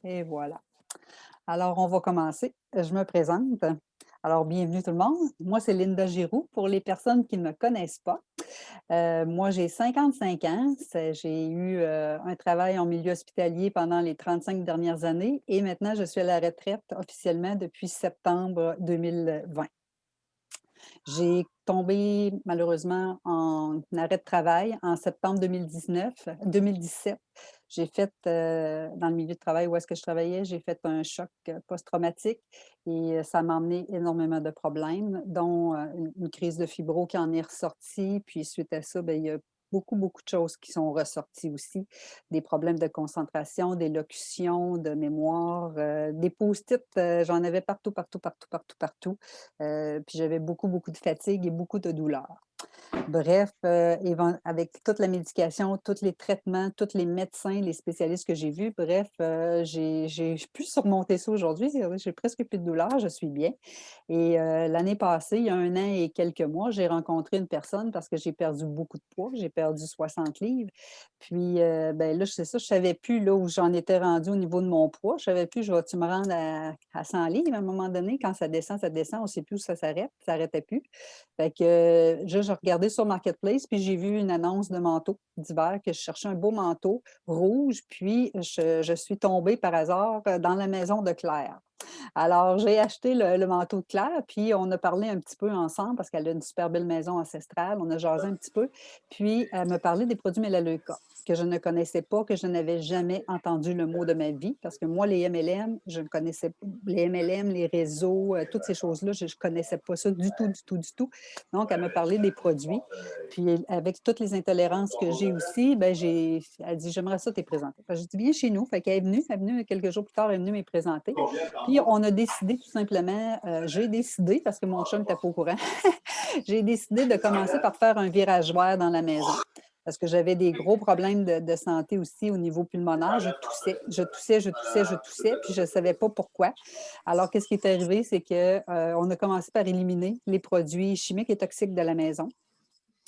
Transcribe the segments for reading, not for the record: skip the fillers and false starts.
Et voilà. Alors, on va commencer. Je me présente. Alors, bienvenue tout le monde. Moi, c'est Linda Giroux. Pour les personnes qui ne me connaissent pas, moi, j'ai 55 ans. J'ai eu un travail en milieu hospitalier pendant les 35 dernières années et maintenant, je suis à la retraite officiellement depuis septembre 2020. J'ai tombé malheureusement en arrêt de travail en septembre 2017. J'ai fait, dans le milieu de travail où est-ce que je travaillais, j'ai fait un choc, post-traumatique et ça m'a emmené énormément de problèmes, dont, une crise de fibro qui en est ressortie. Puis suite à ça, bien, il y a beaucoup, beaucoup de choses qui sont ressorties aussi. Des problèmes de concentration, d'élocution, de mémoire, des post-it, j'en avais partout, partout, partout, partout, partout. Puis j'avais beaucoup, beaucoup de fatigue et beaucoup de douleur. Bref, avec toute la médication, tous les traitements, tous les médecins, les spécialistes que j'ai vus, bref, j'ai pu surmonter ça aujourd'hui. J'ai presque plus de douleur, je suis bien. Et l'année passée, il y a 1 an et quelques mois, j'ai rencontré une personne parce que j'ai perdu beaucoup de poids, j'ai perdu 60 livres. Puis, ben là, c'est ça, je savais plus là où j'en étais rendue au niveau de mon poids. Je savais plus, je vais-tu me rendre à 100 livres à un moment donné? Quand ça descend, on ne sait plus où ça s'arrête, ça n'arrêtait plus. Fait que, je regardais sur Marketplace, puis j'ai vu une annonce de manteau d'hiver, que je cherchais un beau manteau rouge, puis je suis tombée par hasard, dans la maison de Claire. Alors, j'ai acheté le manteau de Claire, puis on a parlé un petit peu ensemble parce qu'elle a une super belle maison ancestrale. On a jasé un petit peu, puis elle me parlait des produits Melaleuca que je ne connaissais pas, que je n'avais jamais entendu le mot de ma vie parce que moi, les MLM, je ne connaissais pas les MLM, les réseaux, toutes ces choses-là, je ne connaissais pas ça du tout, du tout, du tout. Donc, elle me parlait des produits. Puis, avec toutes les intolérances que j'ai aussi, ben, elle dit, j'aimerais ça te présenter. J'ai dit, viens chez nous. Fait qu'elle est venue quelques jours plus tard, elle est venue me présenter. Puis on a décidé tout simplement, j'ai décidé, parce que mon chum n'était pas au courant, j'ai décidé de commencer par faire un virage vert dans la maison. Parce que j'avais des gros problèmes de santé aussi au niveau pulmonaire. Je toussais, je toussais, je toussais, je toussais, puis je ne savais pas pourquoi. Alors, qu'est-ce qui est arrivé? C'est qu'on a commencé par éliminer les produits chimiques et toxiques de la maison.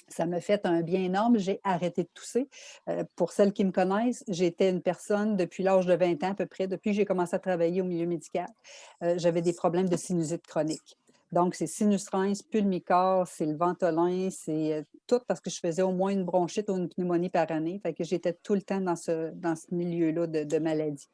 Ça m'a fait un bien énorme. J'ai arrêté de tousser. Pour celles qui me connaissent, j'étais une personne depuis l'âge de 20 ans à peu près, depuis que j'ai commencé à travailler au milieu médical. J'avais des problèmes de sinusite chronique. Donc, c'est sinus rince, pulmicor, c'est le ventolin, c'est tout parce que je faisais au moins une bronchite ou une pneumonie par année. Fait que j'étais tout le temps dans ce milieu-là de maladie.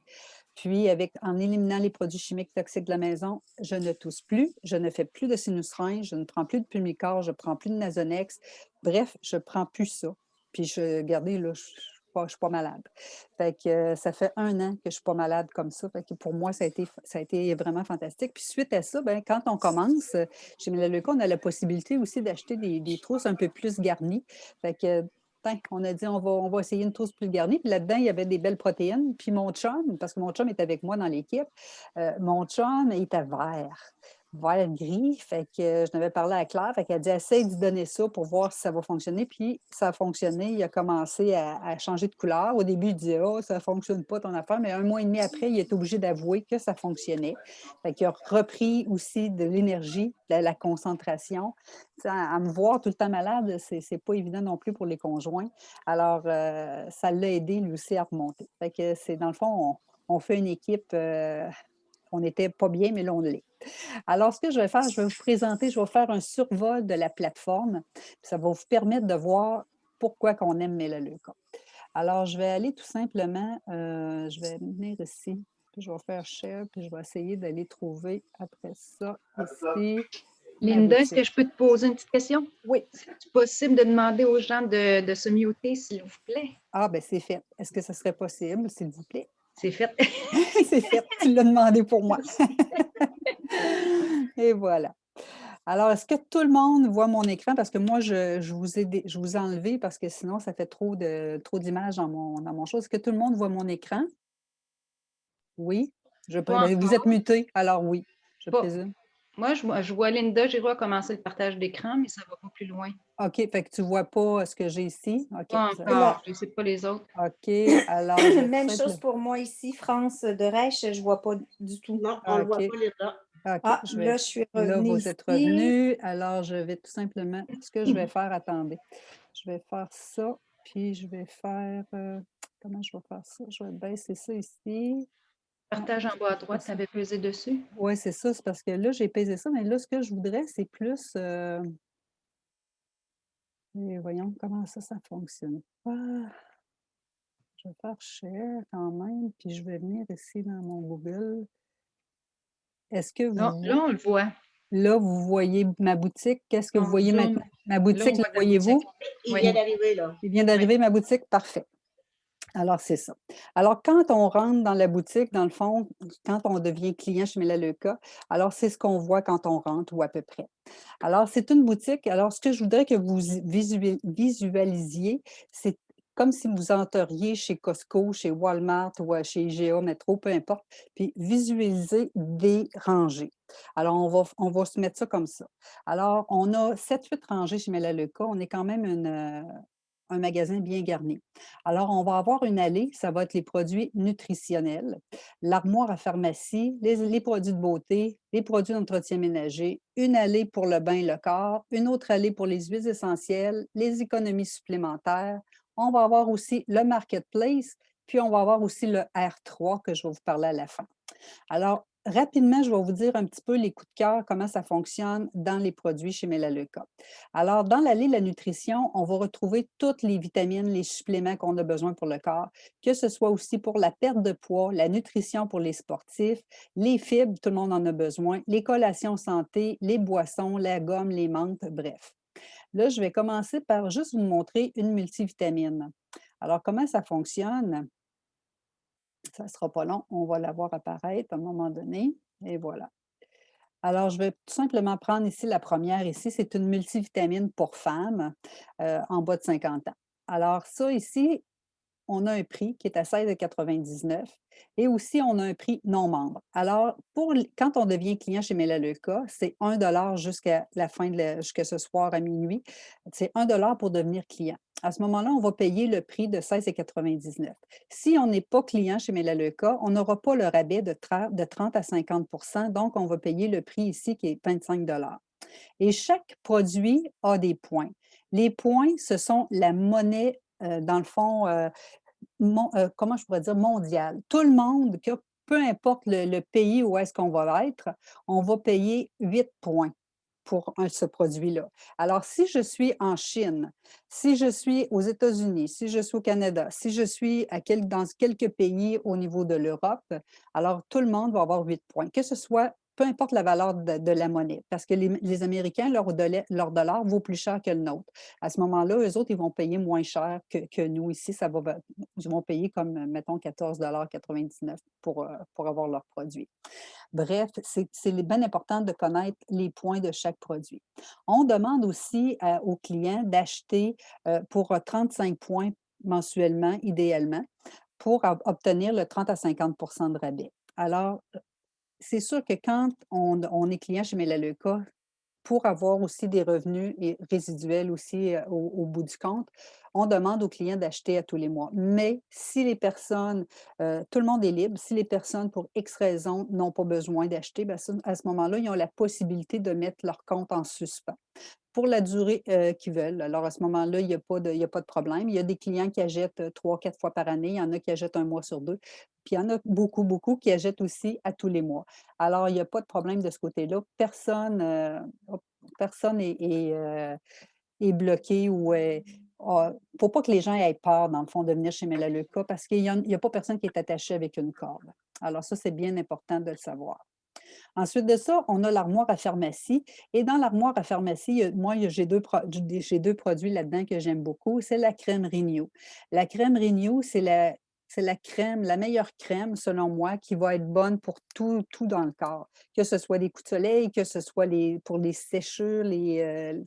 Puis, en éliminant les produits chimiques toxiques de la maison, je ne tousse plus, je ne fais plus de sinus-rince, je ne prends plus de Pulmicor, je ne prends plus de Nasonex. Bref, je ne prends plus ça. Puis, regardez, là, je suis pas malade. Fait que ça fait 1 an que je ne suis pas malade comme ça. Fait que pour moi, ça a été vraiment fantastique. Puis suite à ça, ben, quand on commence, chez Melaleuca, on a la possibilité aussi d'acheter des trousses un peu plus garnies. Fait que on a dit on va essayer une trousse plus garnie. Puis là-dedans, il y avait des belles protéines. Puis mon chum, parce que mon chum est avec moi dans l'équipe, mon chum il était vert gris. Fait que je n'avais parlé à Claire. Fait qu'elle a dit essaye d'y donner ça pour voir si ça va fonctionner. Puis ça a fonctionné. Il a commencé à changer de couleur. Au début, il disait oh, ça ne fonctionne pas ton affaire. Mais 1 mois et demi après, il est obligé d'avouer que ça fonctionnait. Fait qu'il a repris aussi de l'énergie, de la concentration. À me voir tout le temps malade, c'est pas évident non plus pour les conjoints. Alors, ça l'a aidé lui aussi à remonter. Fait que c'est dans le fond, on fait une équipe, on n'était pas bien, mais là, on l'est. Alors, ce que je vais faire, je vais vous présenter, je vais faire un survol de la plateforme. Ça va vous permettre de voir pourquoi qu'on aime Melaleuca. Alors, je vais aller tout simplement, je vais venir ici, puis je vais faire share, puis je vais essayer d'aller trouver après ça ici ma Linda, est-ce boutique. que je peux te poser une petite question? Oui. C'est possible de demander aux gens de se muter, s'il vous plaît? Ah, ben c'est fait. Est-ce que ce serait possible, s'il vous plaît? C'est fait. C'est fait. Tu l'as demandé pour moi. Merci. Et voilà. Alors, est-ce que tout le monde voit mon écran? Parce que moi, je vous ai enlevé parce que sinon, ça fait trop d'images dans mon chose. Est-ce que tout le monde voit mon écran? Oui? Pas Ben, vous êtes encore. muté, alors oui, je Pas. présume. Moi, je vois Linda Giroux commencer le partage d'écran, mais ça ne va pas plus loin. OK, fait que tu ne vois pas ce que j'ai ici. OK. Pas Et encore. là, Je ne sais pas les autres. OK, alors je vais tout même chose simplement. pour moi ici, France de Reich, je vois pas du tout. Non, on ne le voit OK. pas, Linda. OK, Ah, là, je suis là, revenue vous êtes ici. revenu. Alors, je vais tout simplement, ce que je vais faire, attendez, je vais faire ça, puis je vais faire, comment je vais faire ça? Je vais baisser ça ici. Partage en bas à droite, tu avais pesé dessus? Oui, c'est ça, c'est parce que là, j'ai pesé ça, mais là, ce que je voudrais, c'est plus, et voyons comment ça fonctionne pas. Je vais faire share quand même, puis je vais venir ici dans mon Google. Est-ce que Là, vous là, on le voit. là, vous voyez ma boutique? Qu'est-ce que vous On voyez zoome. maintenant? Ma Là, on boutique, la voit ta voyez-vous? boutique. Il Oui. vient d'arriver, là. Il vient d'arriver ma boutique? Parfait. Alors, c'est ça. Alors, quand on rentre dans la boutique, dans le fond, quand on devient client chez Melaleuca, alors c'est ce qu'on voit quand on rentre ou à peu près. Alors, c'est une boutique. Alors, ce que je voudrais que vous visualisiez, c'est comme si vous entreriez chez Costco, chez Walmart ou chez IGA, Métro, peu importe, puis visualisez des rangées. Alors, on va se mettre ça comme ça. Alors, on a 7-8 rangées chez Melaleuca. On est quand même un magasin bien garni. Alors, on va avoir une allée, ça va être les produits nutritionnels, l'armoire à pharmacie, les produits de beauté, les produits d'entretien ménager, une allée pour le bain et le corps, une autre allée pour les huiles essentielles, les économies supplémentaires. On va avoir aussi le marketplace, puis on va avoir aussi le R3 que je vais vous parler à la fin. Alors, rapidement, je vais vous dire un petit peu les coups de cœur, comment ça fonctionne dans les produits chez Melaleuca. Alors, dans l'allée la nutrition, on va retrouver toutes les vitamines, les suppléments qu'on a besoin pour le corps, que ce soit aussi pour la perte de poids, la nutrition pour les sportifs, les fibres, tout le monde en a besoin, les collations santé, les boissons, la gomme, les menthes, bref. Là, je vais commencer par juste vous montrer une multivitamine. Alors, comment ça fonctionne? Ça ne sera pas long, on va la voir apparaître à un moment donné et voilà. Alors, je vais tout simplement prendre ici la première ici, c'est une multivitamine pour femmes, en bas de 50 ans. Alors ça ici, on a un prix qui est à 16,99 et aussi on a un prix non membre. Alors, quand on devient client chez Melaleuca, c'est 1 jusqu'à la fin jusqu'à ce soir à minuit. C'est 1 pour devenir client. À ce moment-là, on va payer le prix de 16,99. Si on n'est pas client chez Melaleuca, on n'aura pas le rabais de 30 à 50 donc on va payer le prix ici qui est 25. Et chaque produit a des points. Les points, ce sont la monnaie, dans le fond, comment je pourrais dire, mondiale. Tout le monde, peu importe le pays où est-ce qu'on va être, on va payer 8 points pour ce produit-là. Alors, si je suis en Chine, si je suis aux États-Unis, si je suis au Canada, si je suis dans quelques pays au niveau de l'Europe, alors tout le monde va avoir 8 points, que ce soit peu importe la valeur de la monnaie, parce que les Américains, leur dollar vaut plus cher que le nôtre. À ce moment-là, eux autres, ils vont payer moins cher que nous ici. Ils vont payer comme, mettons, 14,99 pour avoir leur produit. Bref, c'est bien important de connaître les points de chaque produit. On demande aussi aux clients d'acheter pour 35 points mensuellement, idéalement, pour obtenir le 30 à 50 de rabais. Alors, c'est sûr que quand on est client chez Melaleuca, pour avoir aussi des revenus résiduels aussi au bout du compte, on demande aux clients d'acheter à tous les mois. Mais si les personnes, tout le monde est libre, si les personnes, pour X raisons, n'ont pas besoin d'acheter, ben à ce moment-là, ils ont la possibilité de mettre leur compte en suspens pour la durée qu'ils veulent. Alors, à ce moment-là, il y a pas de problème. Il y a des clients qui achètent 3-4 fois par année. Il y en a qui achètent un mois sur deux. Puis, il y en a beaucoup, beaucoup qui achètent aussi à tous les mois. Alors, il n'y a pas de problème de ce côté-là. Personne est bloqué ou il ne faut pas que les gens aient peur, dans le fond, de venir chez Melaleuca parce qu'il n'y a pas personne qui est attaché avec une corde. Alors, ça, c'est bien important de le savoir. Ensuite de ça, on a l'armoire à pharmacie. Et dans l'armoire à pharmacie, j'ai deux produits là-dedans que j'aime beaucoup. C'est la crème Renew. La crème Renew, c'est la crème, la meilleure crème, selon moi, qui va être bonne pour tout dans le corps. Que ce soit les coups de soleil, que ce soit pour les séchures,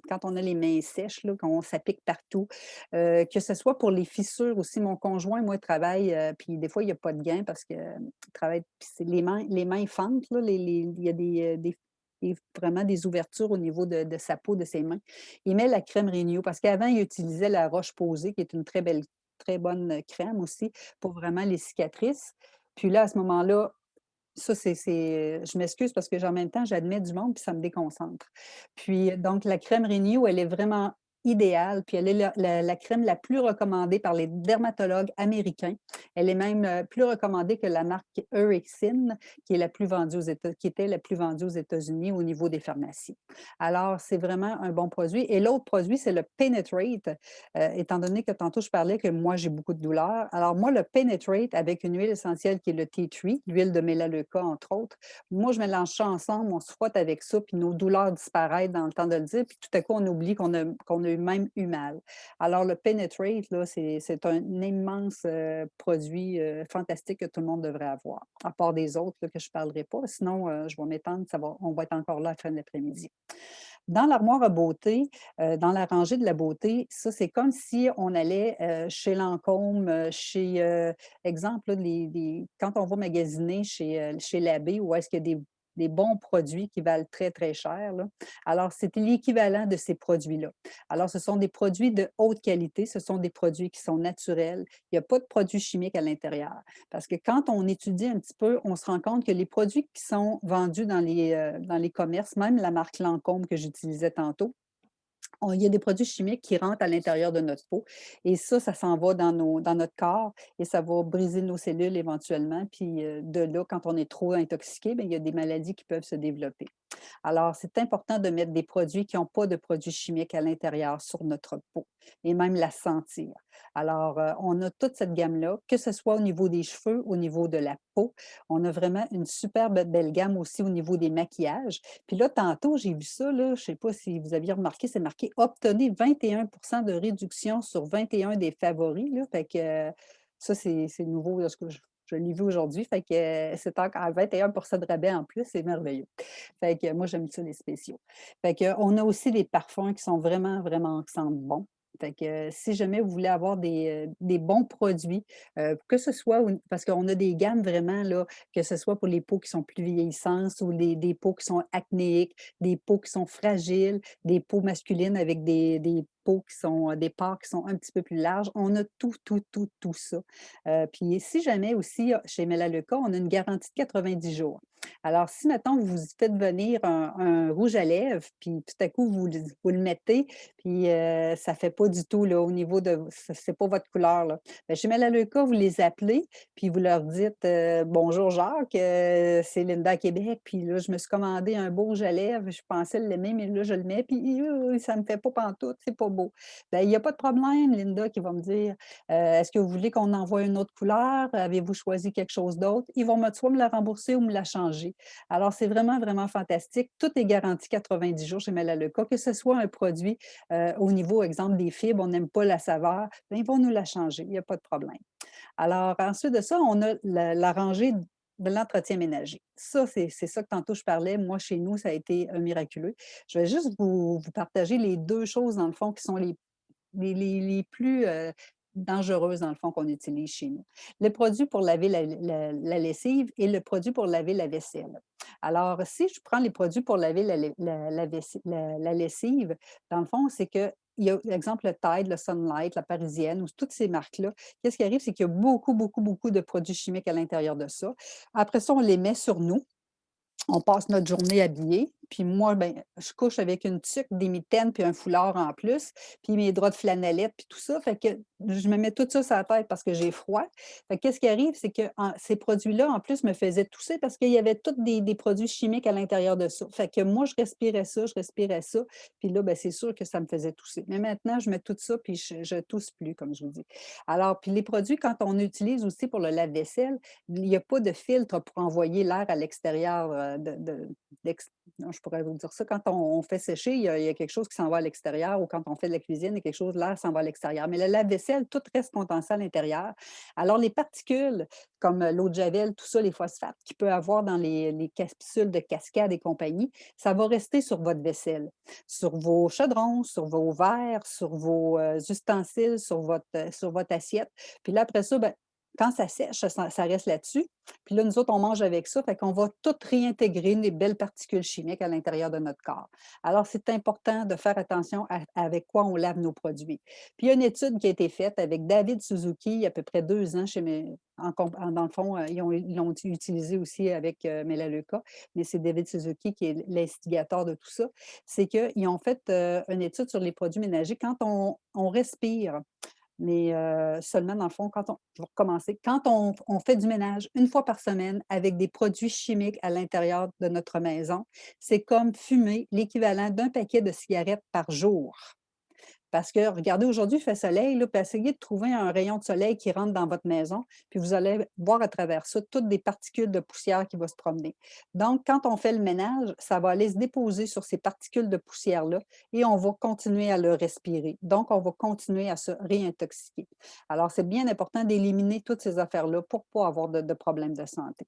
quand on a les mains sèches, là, quand ça pique partout, que ce soit pour les fissures aussi. Mon conjoint, moi, travaille, puis des fois, il n'y a pas de gain parce que travaille, puis c'est les mains fentes, là, il y a vraiment des ouvertures au niveau de sa peau, de ses mains. Il met la crème Renew parce qu'avant, il utilisait la Roche-Posay, qui est une très bonne crème aussi pour vraiment les cicatrices. Puis là, à ce moment-là, ça, je m'excuse parce que en même temps, j'admets du monde puis ça me déconcentre. Puis donc, la crème Renew, elle est vraiment idéale, puis elle est la crème la plus recommandée par les dermatologues américains. Elle est même, plus recommandée que la marque Eucerin, qui est la plus vendue aux Éta qui était la plus vendue aux États-Unis au niveau des pharmacies. Alors, c'est vraiment un bon produit et l'autre produit, c'est le Penetrate, étant donné que tantôt je parlais que moi, j'ai beaucoup de douleurs. Alors moi, le Penetrate avec une huile essentielle qui est le tea tree, l'huile de mélaleuca, entre autres, moi, je mélange ça ensemble, on se frotte avec ça, puis nos douleurs disparaissent dans le temps de le dire, puis tout à coup, on oublie qu'on a même eu mal. Alors, le Penetrate, là, c'est un immense produit fantastique que tout le monde devrait avoir, à part des autres là, que je ne parlerai pas. Sinon, je vais m'étendre, on va être encore là à la fin de l'après-midi. Dans l'armoire à beauté, dans la rangée de la beauté, ça, c'est comme si on allait chez Lancôme, chez, exemple, là, quand on va magasiner chez Labbé, où est-ce qu'il y a des bons produits qui valent très, très cher, là. Alors, c'est l'équivalent de ces produits-là. Alors, ce sont des produits de haute qualité, ce sont des produits qui sont naturels. Il n'y a pas de produits chimiques à l'intérieur. Parce que quand on étudie un petit peu, on se rend compte que les produits qui sont vendus dans les commerces, même la marque Lancôme que j'utilisais tantôt, il y a des produits chimiques qui rentrent à l'intérieur de notre peau et ça s'en va dans notre corps et ça va briser nos cellules éventuellement. Puis de là, quand on est trop intoxiqué, bien, il y a des maladies qui peuvent se développer. Alors, c'est important de mettre des produits qui n'ont pas de produits chimiques à l'intérieur sur notre peau et même la sentir. Alors, on a toute cette gamme-là, que ce soit au niveau des cheveux, au niveau de la peau. On a vraiment une superbe belle gamme aussi au niveau des maquillages. Puis là, tantôt, j'ai vu ça, là, je ne sais pas si vous aviez remarqué, c'est marqué obtenez 21 de réduction sur 21 des favoris. Là. Fait que ça, c'est nouveau là, ce que je l'ai vu aujourd'hui. Fait que c'est encore à 21 de rabais en plus, c'est merveilleux. Fait que moi, j'aime ça, les spéciaux. Fait que, on a aussi des parfums qui sont vraiment, vraiment qui sentent bon. Fait que si jamais vous voulez avoir des bons produits, que ce soit parce qu'on a des gammes vraiment là, que ce soit pour les peaux qui sont plus vieillissantes ou des peaux qui sont acnéiques, des peaux qui sont fragiles, des peaux masculines avec des peaux qui sont des pores qui sont un petit peu plus larges. On a tout, tout, tout, tout ça. Puis si jamais aussi, chez Melaleuca, on a une garantie de 90 jours. Alors, si maintenant vous faites venir un rouge à lèvres, puis tout à coup, vous le mettez, puis ça ne fait pas du tout là, au niveau de. C'est pas votre couleur. Là. Bien, chez Melaleuca, vous les appelez, puis vous leur dites bonjour Jacques, c'est Linda à Québec, puis là, je me suis commandé un beau rouge à lèvres, je pensais l'aimer, mais là, je le mets, puis ça ne me fait pas pantoute, c'est pas beau. Bien, il n'y a pas de problème, Linda qui va me dire est-ce que vous voulez qu'on envoie une autre couleur? Avez-vous choisi quelque chose d'autre? Ils vont soit me la rembourser ou me la changer. Alors, c'est vraiment, vraiment fantastique. Tout est garanti 90 jours chez Melaleuca, que ce soit un produit au niveau, exemple, des fibres, on n'aime pas la saveur, bien, ils vont nous la changer, il n'y a pas de problème. Alors, ensuite de ça, on a la rangée de l'entretien ménager. Ça, c'est ça que tantôt je parlais. Moi, chez nous, ça a été miraculeux. Je vais juste vous partager les deux choses, dans le fond, qui sont les plus dangereuses, dans le fond, qu'on utilise chez nous. Le produit pour laver la lessive et le produit pour laver la vaisselle. Alors, si je prends les produits pour laver la lessive, dans le fond, c'est que il y a, par exemple, le Tide, le Sunlight, la Parisienne, ou toutes ces marques-là, qu'est-ce qui arrive, c'est qu'il y a beaucoup, beaucoup, beaucoup de produits chimiques à l'intérieur de ça. Après ça, on les met sur nous. On passe notre journée habillés. Puis moi, ben, je couche avec une tuque, des mitaines, puis un foulard en plus, puis mes draps de flanellette, puis tout ça. Fait que je me mets tout ça sur la tête parce que j'ai froid. Fait que qu'est-ce qui arrive, c'est que ces produits-là, en plus, me faisaient tousser parce qu'il y avait tous des produits chimiques à l'intérieur de ça. Fait que moi, je respirais ça, je respirais ça. Puis là, ben, c'est sûr que ça me faisait tousser. Mais maintenant, je mets tout ça, puis je tousse plus, comme je vous dis. Alors, puis les produits, quand on utilise aussi pour le lave-vaisselle, il n'y a pas de filtre pour envoyer l'air à l'extérieur non, je pourrais vous dire ça. Quand on fait sécher, il y a quelque chose qui s'en va à l'extérieur ou quand on fait de la cuisine, il y a quelque chose, l'air s'en va à l'extérieur. Mais le lave-vaisselle, tout reste condensé à l'intérieur. Alors, les particules, comme l'eau de Javel, tout ça, les phosphates qu'il peut avoir dans les capsules de cascade et compagnie, ça va rester sur votre vaisselle, sur vos chaudrons, sur vos verres, sur vos ustensiles, sur votre assiette. Puis là, après ça, ben, quand ça sèche, ça reste là-dessus. Puis là, nous autres, on mange avec ça, fait qu'on va tout réintégrer les belles particules chimiques à l'intérieur de notre corps. Alors, c'est important de faire attention avec quoi on lave nos produits. Puis il y a une étude qui a été faite avec David Suzuki il y a à peu près 2 ans dans le fond, ils l'ont utilisé aussi avec Melaleuca, mais c'est David Suzuki qui est l'instigateur de tout ça. C'est qu'ils ont fait une étude sur les produits ménagers. Quand on respire, mais seulement dans le fond, je vais recommencer, quand on fait du ménage une fois par semaine avec des produits chimiques à l'intérieur de notre maison, c'est comme fumer l'équivalent d'un paquet de cigarettes par jour. Parce que regardez, aujourd'hui, il fait soleil, là, puis essayez de trouver un rayon de soleil qui rentre dans votre maison, puis vous allez voir à travers ça toutes des particules de poussière qui vont se promener. Donc, quand on fait le ménage, ça va aller se déposer sur ces particules de poussière-là et on va continuer à le respirer. Donc, on va continuer à se réintoxiquer. Alors, c'est bien important d'éliminer toutes ces affaires-là pour ne pas avoir de problèmes de santé.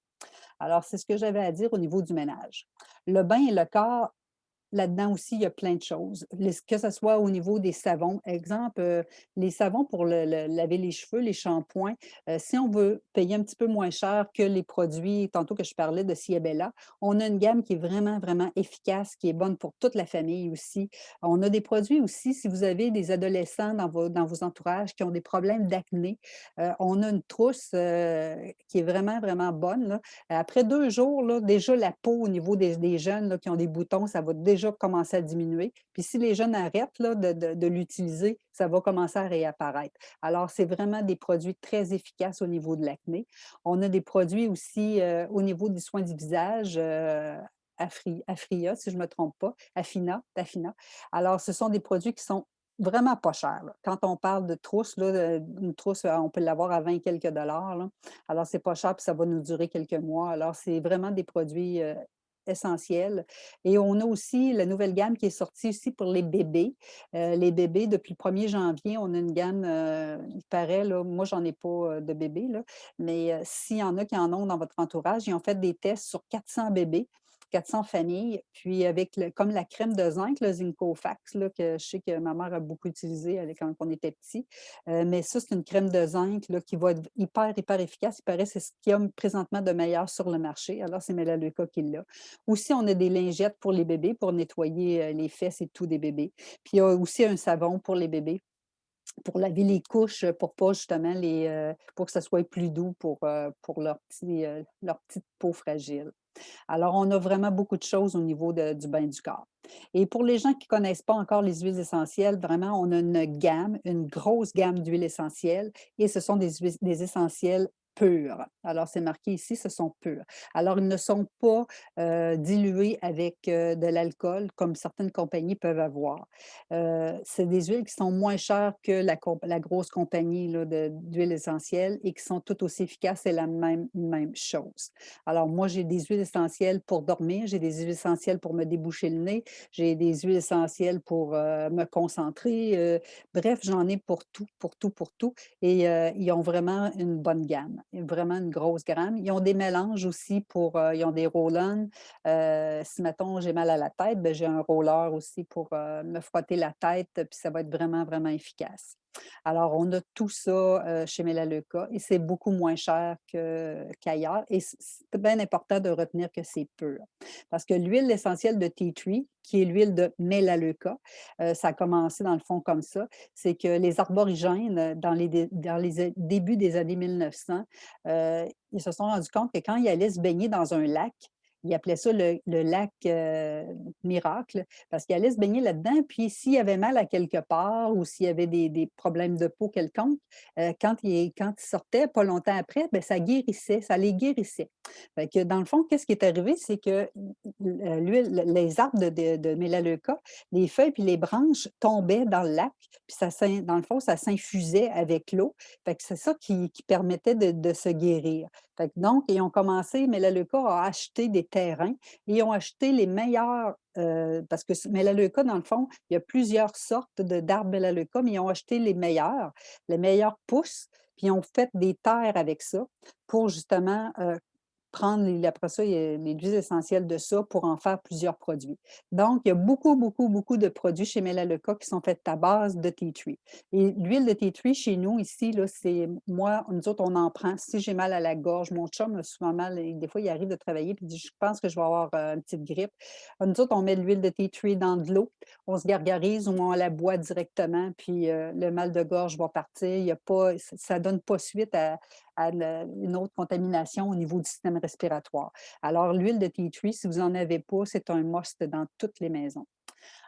Alors, c'est ce que j'avais à dire au niveau du ménage. Le bain et le corps, là-dedans aussi, il y a plein de choses. Que ce soit au niveau des savons, exemple, les savons pour laver les cheveux, les shampoings, si on veut payer un petit peu moins cher que les produits, tantôt que je parlais de Ciabella, on a une gamme qui est vraiment, vraiment efficace, qui est bonne pour toute la famille aussi. On a des produits aussi, si vous avez des adolescents dans vos entourages qui ont des problèmes d'acné, on a une trousse qui est vraiment, vraiment bonne, là. Après 2 jours, là, déjà la peau au niveau des jeunes là, qui ont des boutons, ça va déjà commencer à diminuer. Puis si les jeunes arrêtent là, de l'utiliser, ça va commencer à réapparaître. Alors, c'est vraiment des produits très efficaces au niveau de l'acné. On a des produits aussi au niveau des soins du visage. Afria, si je ne me trompe pas, Tafina. Alors, ce sont des produits qui sont vraiment pas chers, là. Quand on parle de trousse, là, une trousse, on peut l'avoir à 20 quelques dollars, là. Alors, c'est pas cher, puis ça va nous durer quelques mois. Alors, c'est vraiment des produits essentiels. Et on a aussi la nouvelle gamme qui est sortie aussi pour les bébés. Les bébés, depuis le 1er janvier, on a une gamme, il paraît, là, moi, j'en ai pas de bébés, là, mais s'il y en a qui en ont dans votre entourage, ils ont fait des tests sur 400 bébés. 400 familles, puis avec comme la crème de zinc, le Zincofax, là, que je sais que ma mère a beaucoup utilisé quand on était petit. Mais ça, c'est une crème de zinc là, qui va être hyper, hyper efficace. Il paraît que c'est ce qu'il y a présentement de meilleur sur le marché. Alors, c'est Melaleuca qui l'a. Aussi, on a des lingettes pour les bébés pour nettoyer les fesses et tout des bébés. Puis, il y a aussi un savon pour les bébés pour laver les couches, pour pas justement pour que ça soit plus doux pour leur petite peau fragile. Alors, on a vraiment beaucoup de choses au niveau du bain du corps. Et pour les gens qui ne connaissent pas encore les huiles essentielles, vraiment, on a une grosse gamme d'huiles essentielles et ce sont des essentiels purs. Alors, c'est marqué ici, ce sont purs. Alors, ils ne sont pas dilués avec de l'alcool comme certaines compagnies peuvent avoir. C'est des huiles qui sont moins chères que la grosse compagnie là, d'huiles essentielles et qui sont tout aussi efficaces. C'est la même chose. Alors, moi, j'ai des huiles essentielles pour dormir, j'ai des huiles essentielles pour me déboucher le nez, j'ai des huiles essentielles pour me concentrer. Bref, j'en ai pour tout, pour tout, pour tout. Et ils ont vraiment une bonne gamme, vraiment une grosse gamme. Ils ont des mélanges aussi ils ont des roll-on. Si, mettons, j'ai mal à la tête, ben, j'ai un roller aussi pour me frotter la tête, puis ça va être vraiment, vraiment efficace. Alors, on a tout ça chez Melaleuca et c'est beaucoup moins cher qu'ailleurs. Et c'est bien important de retenir que c'est pur. Parce que l'huile essentielle de tea tree, qui est l'huile de Melaleuca, ça a commencé dans le fond comme ça. C'est que les arborigènes, dans les débuts des années 1900, ils se sont rendus compte que quand ils allaient se baigner dans un lac, ils appelaient ça le lac miracle, parce qu'il allait se baigner là-dedans, puis s'il y avait mal à quelque part ou s'il y avait des problèmes de peau quelconques, quand il sortait pas longtemps après, bien, ça guérissait, ça les guérissait. Fait que dans le fond, qu'est-ce qui est arrivé? C'est que les arbres de Mélaleuca, les feuilles puis les branches tombaient dans le lac, puis dans le fond, ça s'infusait avec l'eau. Fait que c'est ça qui permettait de se guérir. Fait que donc, ils ont commencé, Melaleuca a acheté des terrains et ils ont acheté les meilleurs, parce que Melaleuca, dans le fond, il y a plusieurs sortes d'arbres Melaleuca, mais ils ont acheté les meilleures pousses, puis ils ont fait des terres avec ça pour justement après ça, il y a les huiles essentielles de ça pour en faire plusieurs produits. Donc, il y a beaucoup, beaucoup, beaucoup de produits chez Melaleuca qui sont faits à base de tea tree. Et l'huile de tea tree chez nous, ici, là, c'est moi, nous autres, on en prend. Si j'ai mal à la gorge, mon chum a souvent mal, et des fois, il arrive de travailler, puis il dit, je pense que je vais avoir une petite grippe. Nous autres, on met de l'huile de tea tree dans de l'eau, on se gargarise ou on la boit directement, puis le mal de gorge va partir. Il y a pas, ça ne donne pas suite à une autre contamination au niveau du système respiratoire. Alors, l'huile de tea tree, si vous n'en avez pas, c'est un must dans toutes les maisons.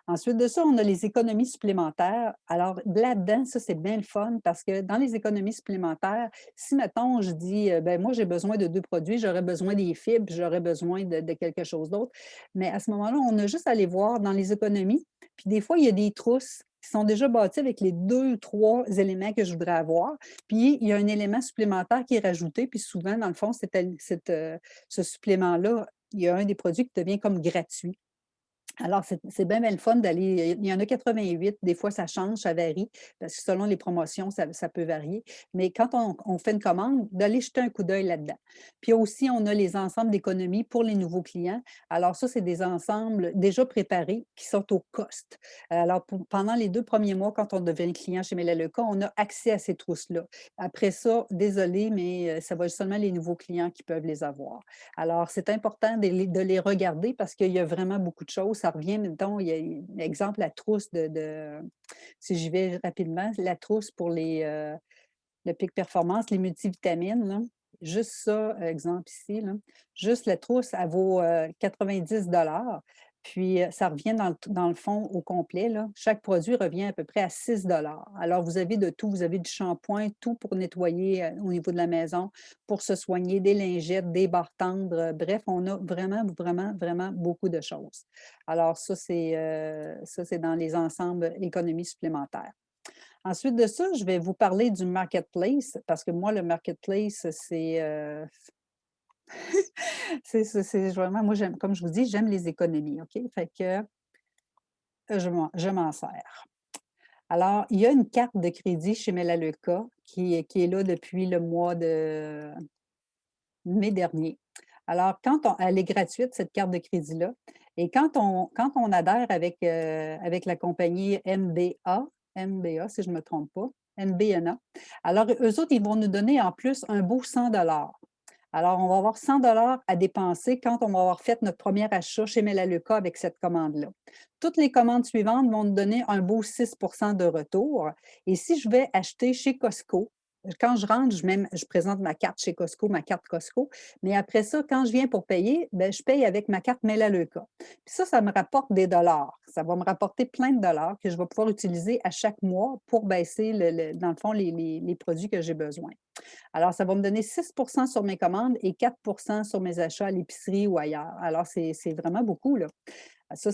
Ensuite de ça, on a les économies supplémentaires. Alors, là-dedans, ça, c'est bien le fun parce que dans les économies supplémentaires, si, mettons, je dis, ben moi, j'ai besoin de 2 produits, j'aurais besoin des fibres, j'aurais besoin de quelque chose d'autre. Mais à ce moment-là, on a juste à aller voir dans les économies. Puis des fois, il y a des trousses qui sont déjà bâties avec les 2 ou 3 éléments que je voudrais avoir. Puis, il y a un élément supplémentaire qui est rajouté. Puis souvent, dans le fond, ce supplément-là, il y a un des produits qui devient comme gratuit. Alors, c'est bien, bien le fun d'aller. Il y en a 88, des fois ça change, ça varie, parce que selon les promotions, ça peut varier. Mais quand on fait une commande, d'aller jeter un coup d'œil là-dedans. Puis aussi, on a les ensembles d'économie pour les nouveaux clients. Alors, ça, c'est des ensembles déjà préparés qui sont au cost. Alors, pendant les 2 premiers mois, quand on devient client chez Melaleuca, on a accès à ces trousses-là. Après ça, désolé, mais ça va être seulement les nouveaux clients qui peuvent les avoir. Alors, c'est important de les regarder parce qu'il y a vraiment beaucoup de choses. Ça revient, mettons, il y a, exemple, la trousse si j'y vais rapidement, la trousse pour le pic performance, les multivitamines, là. Juste ça, exemple ici, là, juste la trousse, elle vaut 90. Puis, ça revient dans le fond au complet, là. Chaque produit revient à peu près à 6. Alors, vous avez de tout. Vous avez du shampoing, tout pour nettoyer au niveau de la maison, pour se soigner, des lingettes, des barres tendres. Bref, on a vraiment, vraiment, vraiment beaucoup de choses. Alors, ça, c'est dans les ensembles économies supplémentaires. Ensuite de ça, je vais vous parler du marketplace parce que moi, le marketplace, c'est vraiment, moi, j'aime, comme je vous dis, j'aime les économies, OK? Fait que je m'en sers. Alors, il y a une carte de crédit chez Melaleuca qui est là depuis le mois de mai dernier. Alors, elle est gratuite, cette carte de crédit-là. Et quand on adhère avec la compagnie MBA, si je ne me trompe pas, MBNA, alors eux autres, ils vont nous donner en plus un beau 100. Alors, on va avoir 100 à dépenser quand on va avoir fait notre premier achat chez Melaleuca avec cette commande-là. Toutes les commandes suivantes vont nous donner un beau 6 de retour. Et si je vais acheter chez Costco, quand je rentre, je présente ma carte chez Costco, ma carte Costco, mais après ça, quand je viens pour payer, ben, je paye avec ma carte Melaleuca. Puis ça me rapporte des dollars. Ça va me rapporter plein de dollars que je vais pouvoir utiliser à chaque mois pour baisser, dans le fond, les produits que j'ai besoin. Alors, ça va me donner 6 sur mes commandes et 4 sur mes achats à l'épicerie ou ailleurs. Alors, c'est vraiment beaucoup, là. Ça,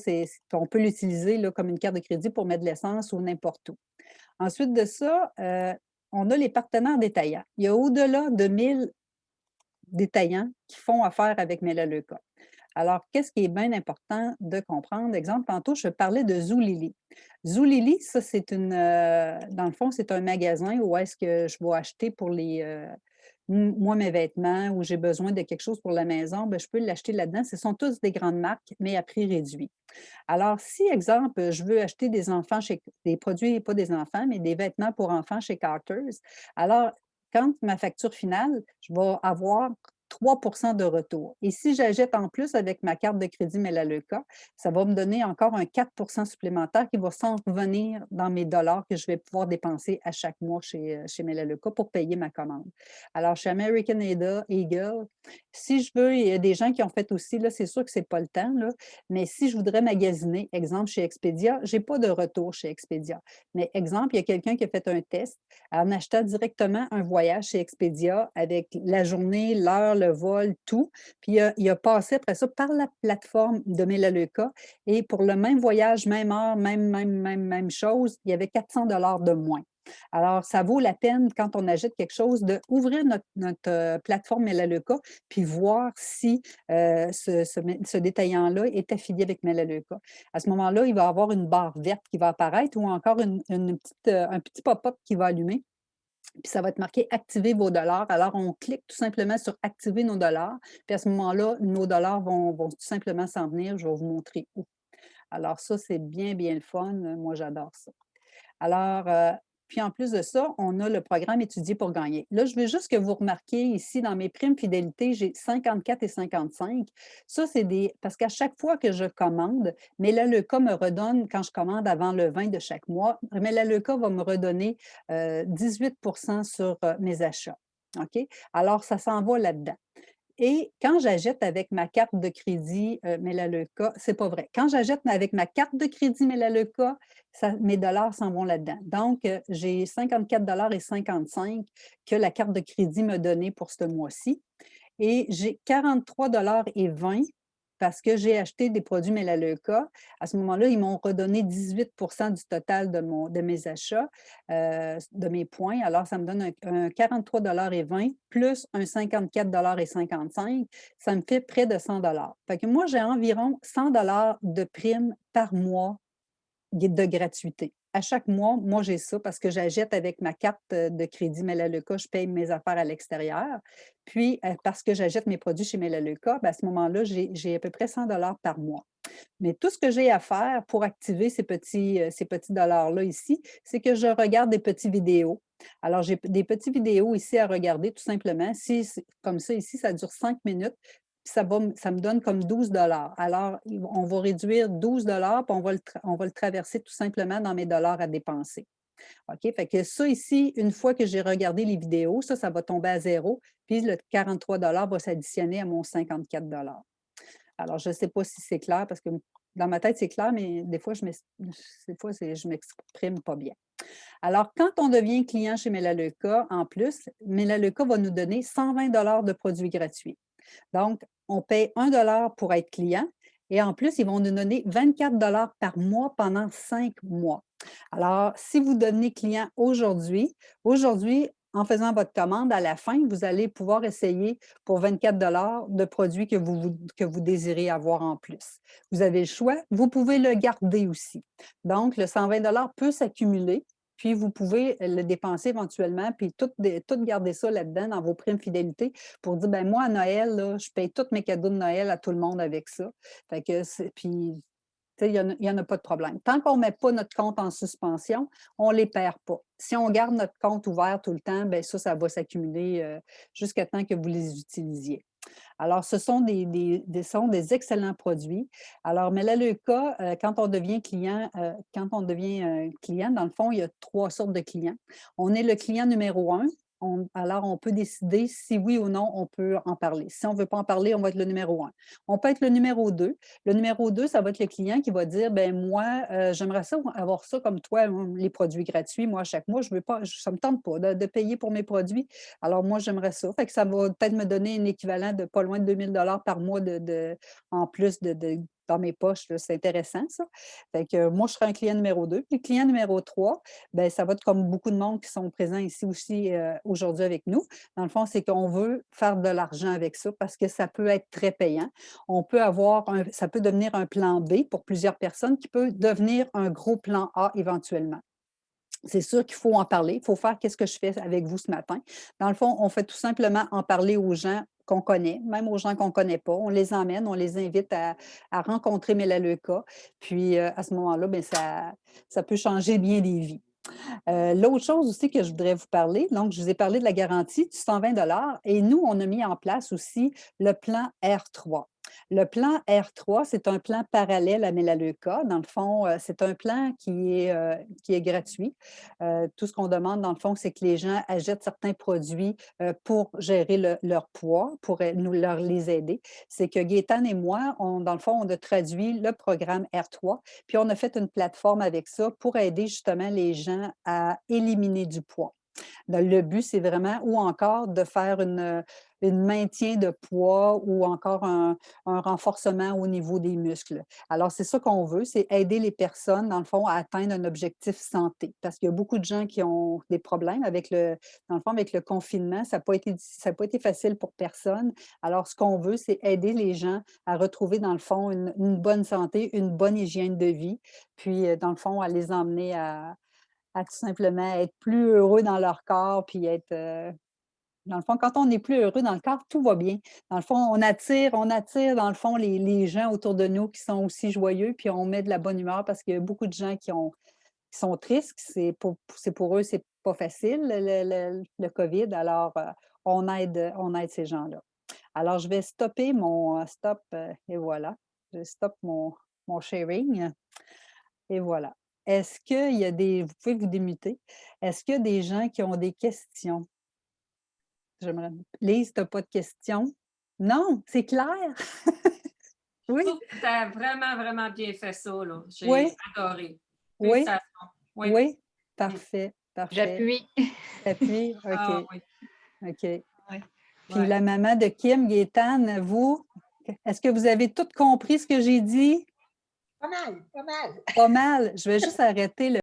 on peut l'utiliser là, comme une carte de crédit pour mettre de l'essence ou n'importe où. Ensuite de ça, on a les partenaires détaillants. Il y a au-delà de 1000 détaillants qui font affaire avec Melaleuca. Alors, qu'est-ce qui est bien important de comprendre? Exemple, tantôt, je parlais de Zulily. Zulily, ça, dans le fond, c'est un magasin où est-ce que je vais acheter pour moi, mes vêtements, où j'ai besoin de quelque chose pour la maison, bien, je peux l'acheter là-dedans. Ce sont tous des grandes marques, mais à prix réduit. Alors, si, exemple, je veux acheter des produits, pas des enfants, mais des vêtements pour enfants chez Carter's, alors, quand ma facture finale, je vais avoir 3 de retour. Et si j'achète en plus avec ma carte de crédit Melaleuca, ça va me donner encore un 4 supplémentaire qui va s'en revenir dans mes dollars que je vais pouvoir dépenser à chaque mois chez Melaleuca pour payer ma commande. Alors, chez American Eagle, si je veux, il y a des gens qui ont fait aussi, là, c'est sûr que ce n'est pas le temps, là, mais si je voudrais magasiner, exemple chez Expedia, je n'ai pas de retour chez Expedia. Mais exemple, il y a quelqu'un qui a fait un test en achetant directement un voyage chez Expedia avec la journée, l'heure, le vol, tout. Puis il a passé après ça par la plateforme de Melaleuca et pour le même voyage, même heure, même chose, il y avait 400 de moins. Alors, ça vaut la peine quand on achète quelque chose d'ouvrir notre plateforme Melaleuca puis voir si ce détaillant-là est affilié avec Melaleuca. À ce moment-là, il va y avoir une barre verte qui va apparaître ou encore un petit pop-up qui va allumer puis ça va être marqué «Activer vos dollars». Alors, on clique tout simplement sur «Activer nos dollars», puis à ce moment-là, nos dollars vont tout simplement s'en venir. Je vais vous montrer où. Alors ça, c'est bien, bien le fun. Moi, j'adore ça. Alors, puis en plus de ça, on a le programme Étudier pour gagner. Là, je veux juste que vous remarquiez ici dans mes primes fidélité, j'ai 54 et 55. Ça, c'est des parce qu'à chaque fois que je commande, Melaleuca me redonne, quand je commande avant le 20 de chaque mois, Melaleuca va me redonner 18 sur mes achats. OK? Alors, ça s'en va là-dedans. Et quand j'achète avec ma carte de crédit, Melaleuca, c'est pas vrai. Quand j'achète avec ma carte de crédit Melaleuca, ça mes dollars s'en vont là-dedans. Donc, j'ai 54 et 55 que la carte de crédit m'a donné pour ce mois-ci et j'ai 43 et 20 parce que j'ai acheté des produits Melaleuca. À ce moment-là, ils m'ont redonné 18 du total de mes achats, de mes points. Alors, ça me donne un 43 et 20 plus un 54 et 55. Ça me fait près de 100. Fait que moi, j'ai environ 100 de primes par mois de gratuité. À chaque mois, moi, j'ai ça parce que j'achète avec ma carte de crédit Melaleuca, je paye mes affaires à l'extérieur. Puis, parce que j'achète mes produits chez Melaleuca, ben, à ce moment-là, j'ai à peu près 100 par mois. Mais tout ce que j'ai à faire pour activer ces petits dollars-là ici, c'est que je regarde des petites vidéos. Alors, j'ai des petites vidéos ici à regarder, tout simplement. Si, comme ça, ici, ça dure 5 minutes. Puis ça me donne comme 12. Alors, on va réduire 12, puis on va le traverser tout simplement dans mes dollars à dépenser. OK? Fait que ça ici, une fois que j'ai regardé les vidéos, ça va tomber à zéro. Puis le 43 va s'additionner à mon 54. Alors, je ne sais pas si c'est clair parce que dans ma tête, c'est clair, mais des fois, je m'exprime pas bien. Alors, quand on devient client chez Melaleuca, en plus, Melaleuca va nous donner 120 de produits gratuits. Donc, on paye 1 pour être client et en plus, ils vont nous donner 24 par mois pendant 5 mois. Alors, si vous devenez client aujourd'hui, en faisant votre commande, à la fin, vous allez pouvoir essayer pour 24 de produits que vous désirez avoir en plus. Vous avez le choix. Vous pouvez le garder aussi. Donc, le 120 peut s'accumuler. Puis, vous pouvez le dépenser éventuellement, puis tout garder ça là-dedans dans vos primes fidélité pour dire, ben moi, à Noël, là, je paye tous mes cadeaux de Noël à tout le monde avec ça. Fait que puis tu sais, il y en a pas de problème. Tant qu'on met pas notre compte en suspension, on les perd pas. Si on garde notre compte ouvert tout le temps, bien ça va s'accumuler, jusqu'à temps que vous les utilisiez. Alors, ce sont des excellents produits. Alors, Melaleuca, quand on devient, client, dans le fond, il y a 3 sortes de clients. On est le client numéro 1. Alors, on peut décider si oui ou non on peut en parler. Si on ne veut pas en parler, on va être le numéro 1. On peut être le numéro 2. Le numéro 2, ça va être le client qui va dire, ben moi, j'aimerais ça avoir ça comme toi, les produits gratuits. Moi, à chaque mois, je veux pas, ça ne me tente pas de payer pour mes produits. Alors, moi, j'aimerais ça. Fait que ça va peut-être me donner un équivalent de pas loin de 2000 par mois en plus dans mes poches. C'est intéressant, ça. Fait que moi, je serais un client numéro 2. Puis le client numéro 3, ben ça va être comme beaucoup de monde qui sont présents ici aussi aujourd'hui avec nous. Dans le fond, c'est qu'on veut faire de l'argent avec ça parce que ça peut être très payant. Ça peut devenir un plan B pour plusieurs personnes qui peut devenir un gros plan A éventuellement. C'est sûr qu'il faut en parler. Il faut faire qu'est-ce que je fais avec vous ce matin. Dans le fond, on fait tout simplement en parler aux gens qu'on connaît, même aux gens qu'on ne connaît pas. On les emmène, on les invite à rencontrer Melaleuca. Puis, à ce moment-là, bien, ça peut changer bien des vies. L'autre chose aussi que je voudrais vous parler, donc je vous ai parlé de la garantie du 120 et nous, on a mis en place aussi le plan R3. Le plan R3, c'est un plan parallèle à Melaleuca. Dans le fond, c'est un plan qui est gratuit. Tout ce qu'on demande, dans le fond, c'est que les gens achètent certains produits pour gérer leur poids, pour leur les aider. C'est que Gaétane et moi, dans le fond, on a traduit le programme R3, puis on a fait une plateforme avec ça pour aider justement les gens à éliminer du poids. Le but, c'est vraiment, ou encore de faire une maintien de poids ou encore un renforcement au niveau des muscles. Alors, c'est ça qu'on veut, c'est aider les personnes, dans le fond, à atteindre un objectif santé. Parce qu'il y a beaucoup de gens qui ont des problèmes dans le fond, avec le confinement. Ça n'a pas été facile pour personne. Alors, ce qu'on veut, c'est aider les gens à retrouver, dans le fond, une bonne santé, une bonne hygiène de vie, puis, dans le fond, à les emmener à tout simplement être plus heureux dans leur corps, puis être, dans le fond, quand on est plus heureux dans le corps, tout va bien. Dans le fond, on attire, dans le fond, les gens autour de nous qui sont aussi joyeux, puis on met de la bonne humeur parce qu'il y a beaucoup de gens qui sont tristes. C'est pour eux, c'est pas facile, le COVID. Alors, on aide ces gens-là. Alors, je vais stopper et voilà. Je stoppe mon sharing. Et voilà. Est-ce qu'il y a vous pouvez vous démuter. Est-ce qu'il y a des gens qui ont des questions? Lise, tu n'as pas de questions? Non, c'est clair? Je Oui, trouve que tu as vraiment, vraiment bien fait ça, là. J'ai oui, adoré. oui, Félicitations. Oui. oui. Parfait, parfait. J'appuie. T'appuies? Ah OK, oui. OK. Ouais. Puis Ouais. la maman de Kim, Gaétane, vous, est-ce que vous avez tout compris ce que j'ai dit? Pas mal, pas mal. Pas mal. Je vais juste arrêter le